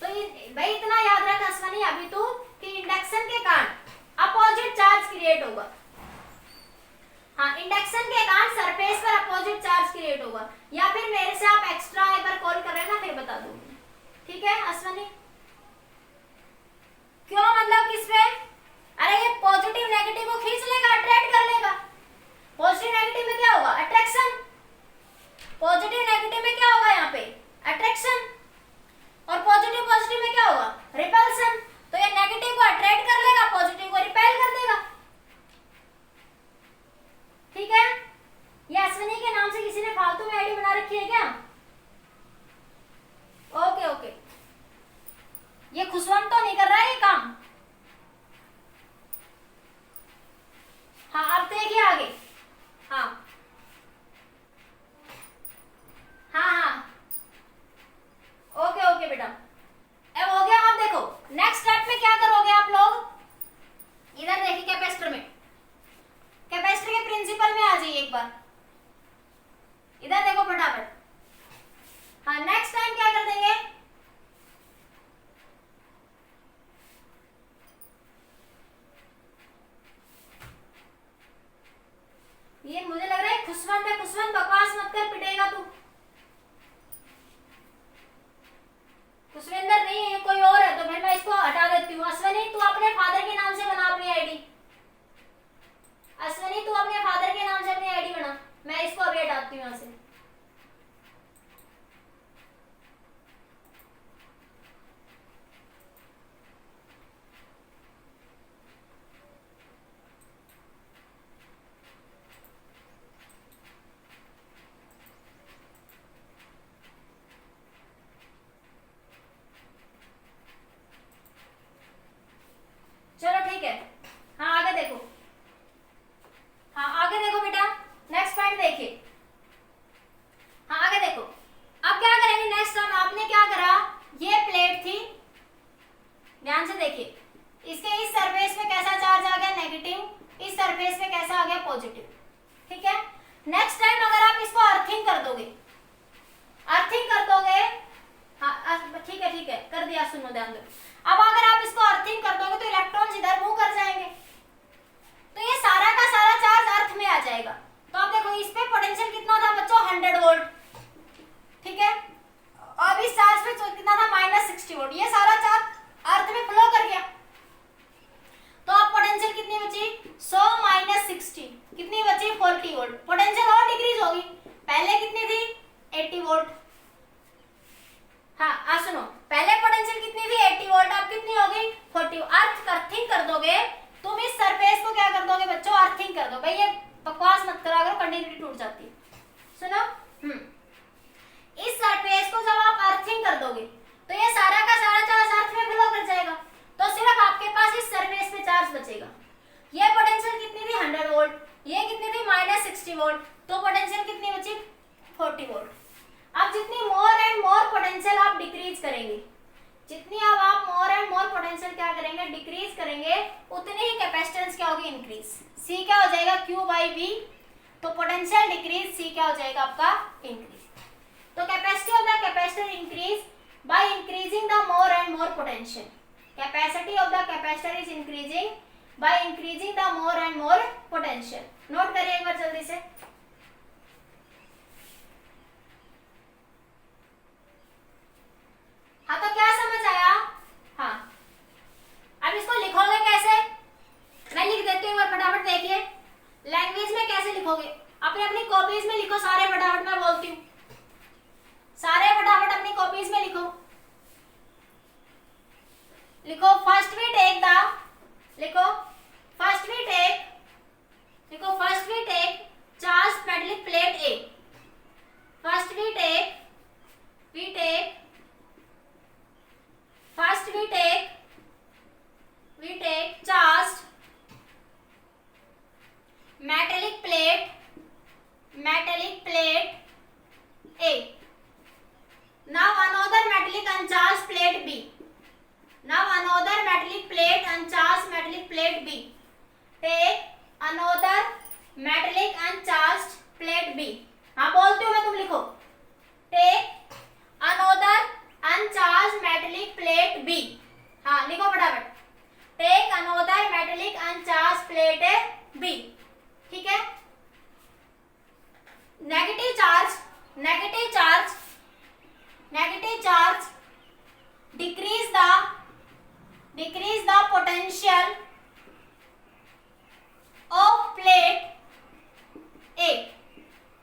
तो भाई इतना याद रख अश्वनी अभी तू कि इंडक्शन के कारण अपोजिट चार्ज क्रिएट होगा। हाँ, इंडक्शन के कारण सरफेस पर अपोजिट चार्ज क्रिएट होगा। या फिर मेरे से आप एक्स्ट्रा एक बार कॉल कर रहे हैं ना, फिर बता दूंगी, ठीक है अश्वनी। क्यों मतलब किस पे, अरे ये पॉजिटिव नेगेटिव को खींच लेगा, अट्रैक्ट कर लेगा। पॉजिटिव नेगेटिव में क्या होगा, अट्रैक्शन। पॉजिटिव नेगेटिव में क्या होगा, यहाँ पे अट्रैक्शन, और पॉजिटिव पॉजिटिव में क्या होगा, रिपल्सन। तो ये नेगेटिव को अट्रैक्ट कर लेगा, पॉजिटिव को रिपेल कर देगा, ठीक है। ये अश्विनी के नाम से किसी ने फालतू में आईडी बना रखी है क्या? ओके ओके, ये खुशवंत तो नहीं कर रहा है ये काम। हाँ अब देखिए आगे, हाँ हाँ हाँ ओके ओके बेटा, अब हो गया। आप देखो नेक्स्ट स्टेप में क्या करोगे आप लोग, इधर देखिए कैपेसिटर में, कैपेसिटर के प्रिंसिपल में आ जाइए एक बार, इधर देखो फटाफट। हाँ नेक्स्ट टाइम क्या कर देंगे, ये मुझे लग रहा है खुशवंत है, खुशवंत बकवास मत कर, पिटेगा तू। खुशविंदर नहीं है, कोई और है तो फिर मैं इसको हटा देती हूँ। अश्विनी तू अपने फादर के नाम से बना अपनी आईडी, अश्विनी तू अपने फादर के दोगे, तुम इस सरफेस को क्या कर दोगे बच्चों, अर्थिंग कर दो। भाई ये बकवास मत करा करो, कंडक्टिविटी टूट जाती है। सुनो, इस सरफेस को जब आप अर्थिंग कर दोगे तो ये सारा का सारा चार्ज अर्थ में फ्लो कर जाएगा, तो सिर्फ आपके पास इस सरफेस पे चार्ज बचेगा। ये पोटेंशियल कितनी थी 100 वोल्ट, ये कितनी थी -60 वोल्ट, तो पोटेंशियल कितनी बची 40 वोल्ट। अब जितनी मोर एंड मोर पोटेंशियल आप डिक्रीज करेंगे, जितनी अब आप मोर एंड मोर पोटेंशियल क्या करेंगे, डिक्रीज करेंगे, उतनी ही कैपेसिटेंस क्या होगी, इंक्रीज। सी क्या हो जाएगा, Q/V, तो पोटेंशियल डिक्रीज, सी क्या हो जाएगा आपका, इंक्रीज। तो capacity of the capacitor increase by increasing the more and more potential. Capacity of the capacitor is increasing by increasing the more and more potential. Note करिए एक बार जल्दी से। हाँ, तो क्या समझ आया? हाँ, अब इसको लिखोगे कैसे, मैं लिख देती हूँ, फटाफट देखिए। लैंग्वेज में कैसे लिखोगे, अपने अपनी कॉपीज में लिखो सारे फटाफट, मैं बोलती हूँ, सारे फटाफट अपनी कॉपीज में लिखो। लिखो फर्स्ट वी टेक द, लिखो फर्स्ट वी टेक, लिखो first we take charge metallic plate A. First we take first we take charged metallic plate A. Now another metallic uncharged plate B. Now another metallic plate uncharged metallic plate B. Take another metallic uncharged plate B. हाँ बोलती हूँ मैं, तुम लिखो। Take another uncharged metallic plate B. हाँ लिखो फटाफट। Take another metallic uncharged plate B. ठीक है। Negative charge decrease the potential of plate A,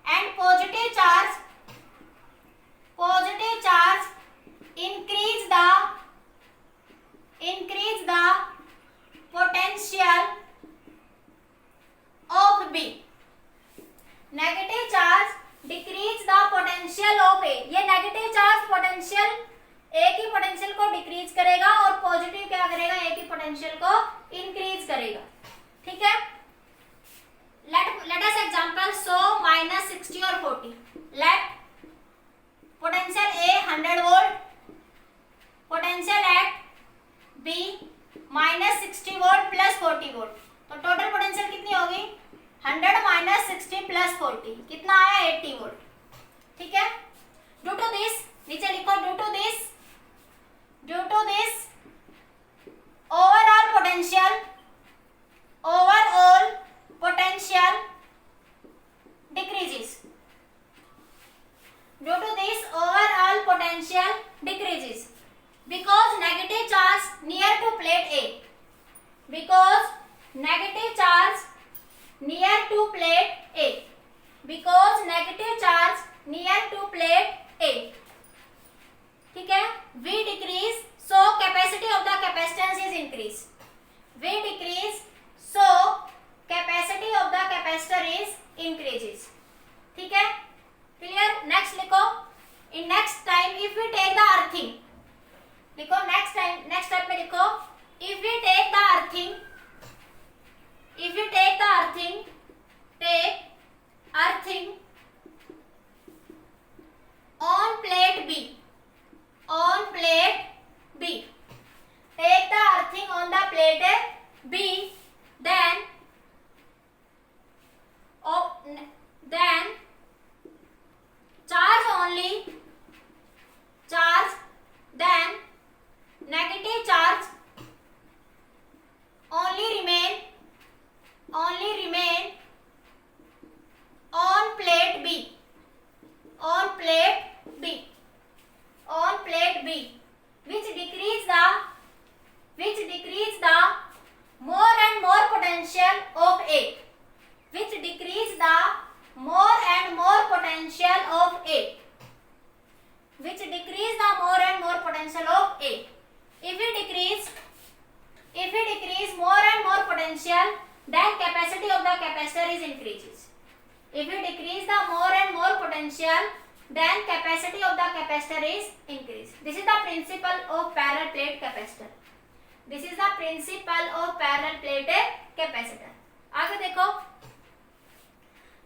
and positive charge increase the potential of B. Negative charge decreases the potential of A. ये नेगेटिव चार्ज पोटेंशियल ए की पोटेंशियल को डिक्रीज करेगा और पॉजिटिव क्या करेगा, ए की पोटेंशियल को इंक्रीज करेगा। ठीक है। लेट अस एग्जांपल 100 -60 और 40। Let potential A 100 volt, potential at B -60 volt plus 40 volt, तो टोटल पोटेंशियल कितनी होगी 100 - 60 + 40, कितना आया 80 वोल्ट। ठीक है। ड्यू टू दिस, नीचे लिखो due to this overall potential decreases. Due to this overall potential decreases because negative charge near to plate A. Because negative charge near to plate A. Because negative charge near to plate A. ठीक है। V decrease, so capacity of the capacitance is increase. V decrease, so capacity of the capacitor is increases. ठीक है। क्लियर। नेक्स्ट लिखो, in next time if we take the earthing, लिखो नेक्स्ट टाइम, नेक्स्ट स्टेप में लिखो if we take the earthing, take earthing on plate B, take the earthing on the plate B, then then negative charge only remain on plate B, which decrease the more and more potential of A, which decrease the more and more potential of A, which decrease the more and more potential of A. If we decrease if we decrease more and more potential, then capacity of the capacitor is increases. If we decrease the more and more potential, then capacity of the capacitor is increased. This is the principle of parallel plate capacitor. This is the principle of parallel plate capacitor. आगे देखो,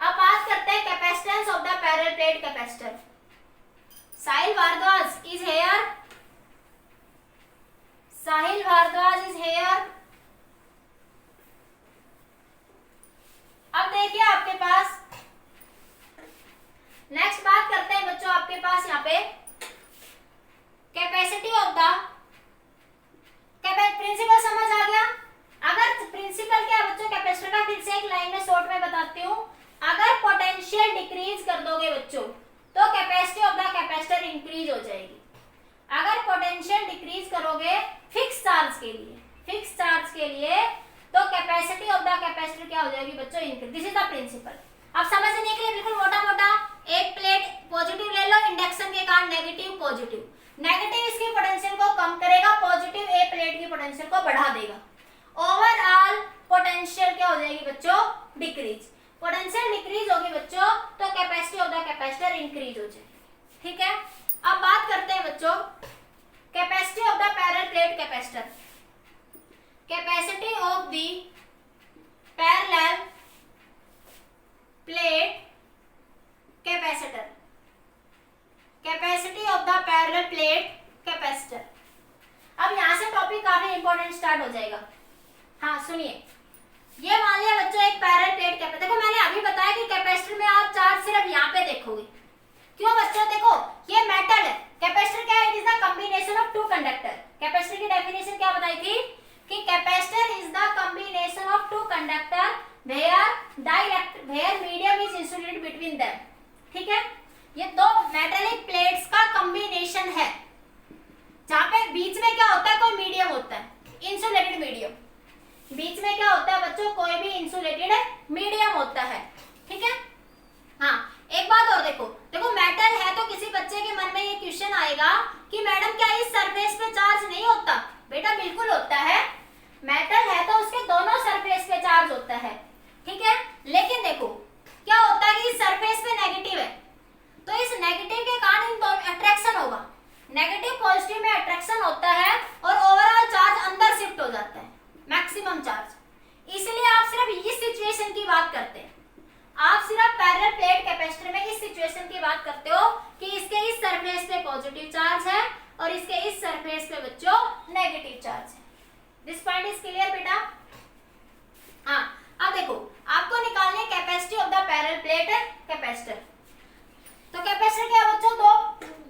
अब बात करते हैं capacitance of the parallel plate capacitor. Sahil Bhardwaj is here. Sahil Bhardwaj is here. अब देखिए आपके पास नेक्स्ट बात करते हैं बच्चों, आपके पास यहाँ पे कैपेसिटी ऑफ द प्रिंसिपल समझ आ गया. अगर प्रिंसिपल क्या है बच्चों कैपेसिटर का, फिर से एक लाइन में शॉर्ट में बताती हूँ. अगर पोटेंशियल डिक्रीज कर दोगे बच्चों तो capacity of the capacitor increase हो जाएगी. अगर पोटेंशियल डिक्रीज करोगे फिक्स चार्ज के लिए तो कैपेसिटी ऑफ द कैपेसिटर क्या हो जाएगी बच्चों, increase. This is the principle. अब समझने के लिए बिल्कुल मोटा मोटा एक प्लेट पॉजिटिव ले लो, इंडक्शन के कारण नेगेटिव पॉजिटिव. नेगेटिव इसकी पोटेंशियल को कम करेगा, पॉजिटिव ए प्लेट की पोटेंशियल को बढ़ा देगा. ओवरऑल पोटेंशियल क्या हो जाएगी बच्चों, डिक्रीज. पोटेंशियल डिक्रीज होगी बच्चों तो capacity of the capacitor increase हो जाएगी. ठीक है. अब बात करते हैं बच्चों capacity of the parallel plate capacitor. Capacity of the parallel plate capacitor. Capacity of the parallel plate capacitor. अब यहां से टॉपिक काफी इंपॉर्टेंट स्टार्ट हो जाएगा. हाँ सुनिए, ये मान लिया बच्चों एक पैरेलल प्लेट कैपेसिटर. देखो मैंने अभी बताया कि कैपेसिटर में आप चार्ज सिर्फ यहाँ पे देखोगे. क्यों बच्चों, देखो ये मेटल है. कैपेसिटर क्या है, it is the combination of two conductor. Capacitor की डेफिनेशन क्या बताई थी कि capacitor is the combination of two conductor where medium is insulated between them. ठीक है. ये दो मेटेलिक प्लेट्स का कॉम्बिनेशन है जहां पे बीच में क्या होता है, कोई मीडियम होता है, इंसुलेटेड मीडियम. बीच में क्या होता है बच्चों, कोई भी इंसुलेटेड मीडियम होता है. ठीक है. हाँ एक बात और देखो, मेटल है तो किसी बच्चे के मन में ये क्वेश्चन आएगा कि मैडम क्या इस सरफेस पे चार्ज नहीं होता. बेटा बिल्कुल होता है. मेटल है तो उसके दोनों सरफेस पे चार्ज होता है. ठीक है. लेकिन देखो क्या होता है कि इस सरफेस पे नेगेटिव है तो इस नेगेटिव के कारण इन दोनों अट्रैक्शन होगा. नेगेटिव पॉजिटिव में अट्रैक्शन होता है और ओवरऑल चार्ज अंदर शिफ्ट हो जाता है, मैक्सिमम चार्ज. इसलिए आप सिर्फ इस सिचुएशन की बात करते हैं. आप सिर्फ पैरेलल प्लेट कैपेसिटर में इस सिचुएशन की बात करते हो कि इसके इस सरफेस पे पॉजिटिव चार्ज है और इसके इस सरफेस पे बच्चों नेगेटिव चार्ज है. दिस पॉइंट इज क्लियर बेटा. हाँ अब देखो आपको निकालनी है capacity of the parallel plate capacitor. तो कैपेसिटर क्या है बच्चों,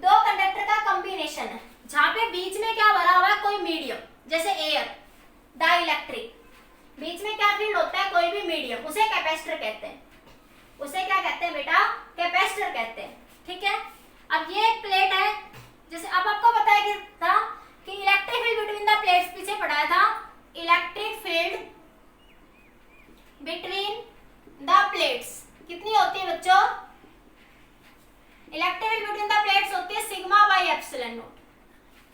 दो कंडक्टर का कॉम्बिनेशन है जहां पे बीच में क्या भरा हुआ है, कोई मीडियम, जैसे एयर, डाइलेक्ट्रिक. बीच में क्या फील्ड होता है, कोई भी मीडियम, उसे कैपेसिटर कहते हैं. उसे क्या कहते हैं बेटा, कैपेसिटर कहते हैं. ठीक है. अब ये एक प्लेट है, जैसे अब आपको पता है कि electric field between the plates पीछे पढ़ाया था. Electric field between the plates कितनी होती है बच्चों, electric field between the plates होती है सिग्मा बाई एप्सिलॉन नॉट.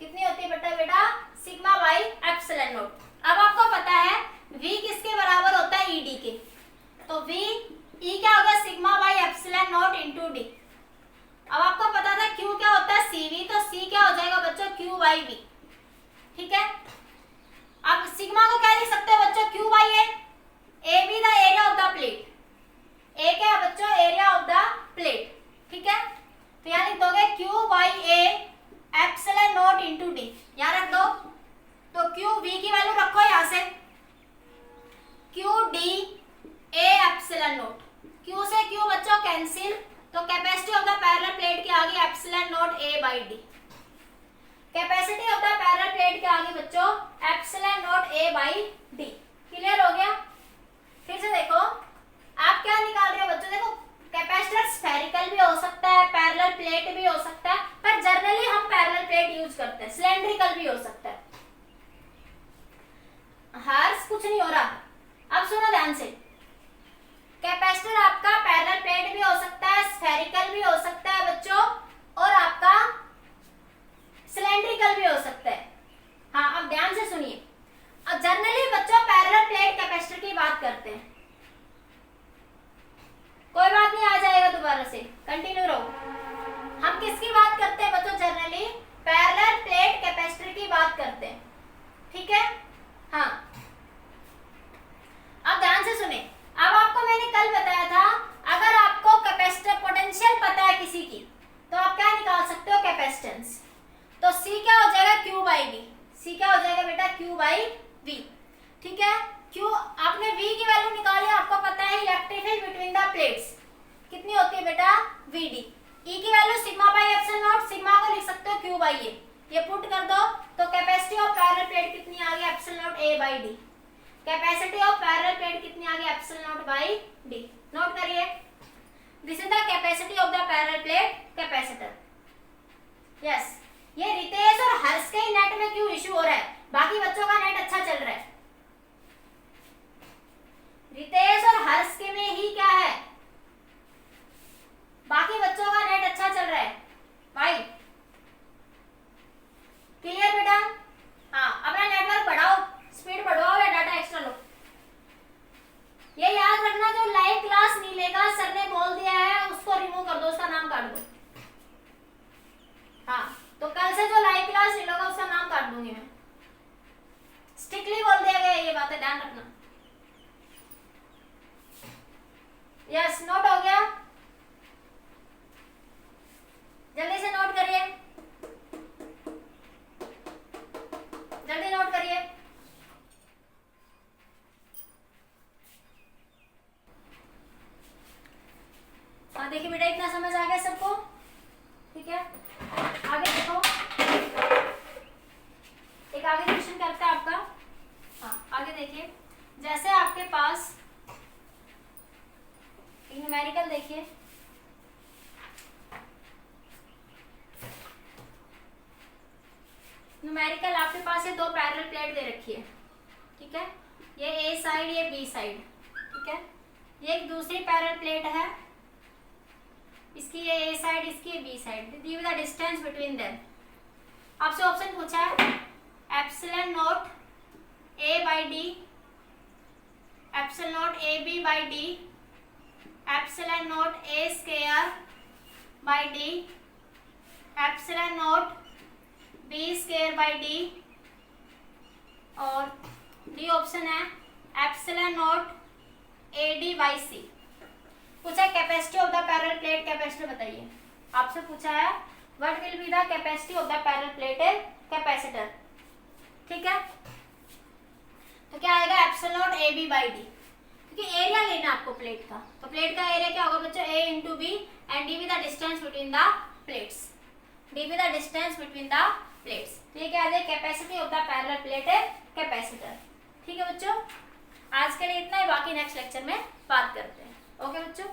कितनी होती है बेटा सिग्मा बाई एप्सिलॉन नॉट. अब आपको पता है v किसके बराबर होता है, ed के. तो v e क्या होगा, sigma by epsilon not into d. अब आपको पता था q क्या होता है, cv, तो c क्या हो जाएगा बच्चों, q बाई v. ठीक है. अब सिग्मा को क्या लिख सकते हो बच्चों, q बाई a. a भी the area of the plate. a क्या है बच्चों, एरिया ऑफ द प्लेट. ठीक है. तो यहाँ लिख दोगे q by a epsilon not into d. यहाँ रख दो. तो q v की वैल्यू रखो यहाँ से, q d a epsilon not. q से q बच्चों कैंसिल, तो capacity of the parallel plate के आगे epsilon not a by d. Capacity of the parallel plate के आगे बच्चों epsilon not a by d. Clear हो गया. फिर से देखो आप क्या निकाल रहे हो बच्चों, देखो कैपेसिटर स्फेरिकल भी हो सकता है, पैरेलल प्लेट भी हो सकता है, पर जनरली हम पैरेलल प्लेट यूज करते हैं. सिलेंड्रिकल भी हो सकता है. हर्ष कुछ नहीं हो रहा. अब सुनो ध्यान से, कैपेसिटर आपका पैरेलल प्लेट भी हो सकता है, स्फेरिकल भी हो सकता है बच्चों, और आपका सिलेंड्रिकल भी हो सकता है. हाँ अब ध्यान से सुनिए. अब प्लेट्स कितनी होती है बेटा, VD। E की value sigma by epsilon not, sigma को लिख सकते हो Q बाई ए, ये पुट कर दो तो कैपेसिटी ऑफ पैरेलल प्लेट कितनी आ गई, epsilon not A by D। Capacity of parallel plate कितनी आ गई, epsilon not by D। Note करिए, this is the capacity of the parallel plate capacitor. Yes, ये रितेश और हर्ष के नेट में क्यों इशू हो रहा है, बाकी बच्चों का नेट अच्छा चल रहा है, रितेश और हर्ष के में ही क्या है, बाकी बच्चों का नेट अच्छा चल रहा है भाई। क्लियर बेटा? हाँ, अपना नेटवर्क बढ़ाओ, स्पीड बढ़वाओ या डाटा एक्स्ट्रा लो। ये याद रखना, जो लाइव क्लास नहीं लेगा, सर ने बोल दिया है उसको रिमूव कर दो, उसका नाम काट दो। हाँ, तो कल से जो लाइव क्लास नहीं लेगा उसका नाम काट दूंगी मैं, स्ट्रिक्टली बोल दिया गया, ये बातें ध्यान रखना। यस, नोट हो गया, जल्दी से नोट करिए, जल्दी नोट करिए। हाँ देखिए बेटा, इतना समझ आ गया सबको, ठीक है। आगे देखो, एक आगे क्वेश्चन करता है आपका। हाँ आगे देखिए, जैसे आपके पास न्यूमेरिकल देखिए, न्यूमेरिकल आपके पास ये दो पैरेलल प्लेट दे रखी है, ठीक है, ये ए साइड ये बी साइड, ठीक है। ये एक दूसरी पैरेलल प्लेट है, इसकी ये ए साइड इसकी ये B side, give the distance between them. आपसे ऑप्शन पूछा है epsilon not A by D, epsilon not A B by D, epsilon not A square by D, epsilon not B square by D, और डी ऑप्शन है epsilon not A D by C. पूछा है capacity of the parallel plate capacitor बताइए, आपसे पूछा है what will be the capacity of the parallel plate capacitor, ठीक है। तो क्या आएगा, epsilon not A B by D, क्योंकि एरिया लेना आपको प्लेट का, तो प्लेट का एरिया क्या होगा बच्चों, A into B and D be the distance between the plates, D be the distance between the plates. ये क्या आ जाए, capacity of the parallel plate capacitor, ठीक है बच्चों। आज के लिए इतना ही, बाकी नेक्स्ट लेक्चर में बात करते हैं। ओके बच्चों।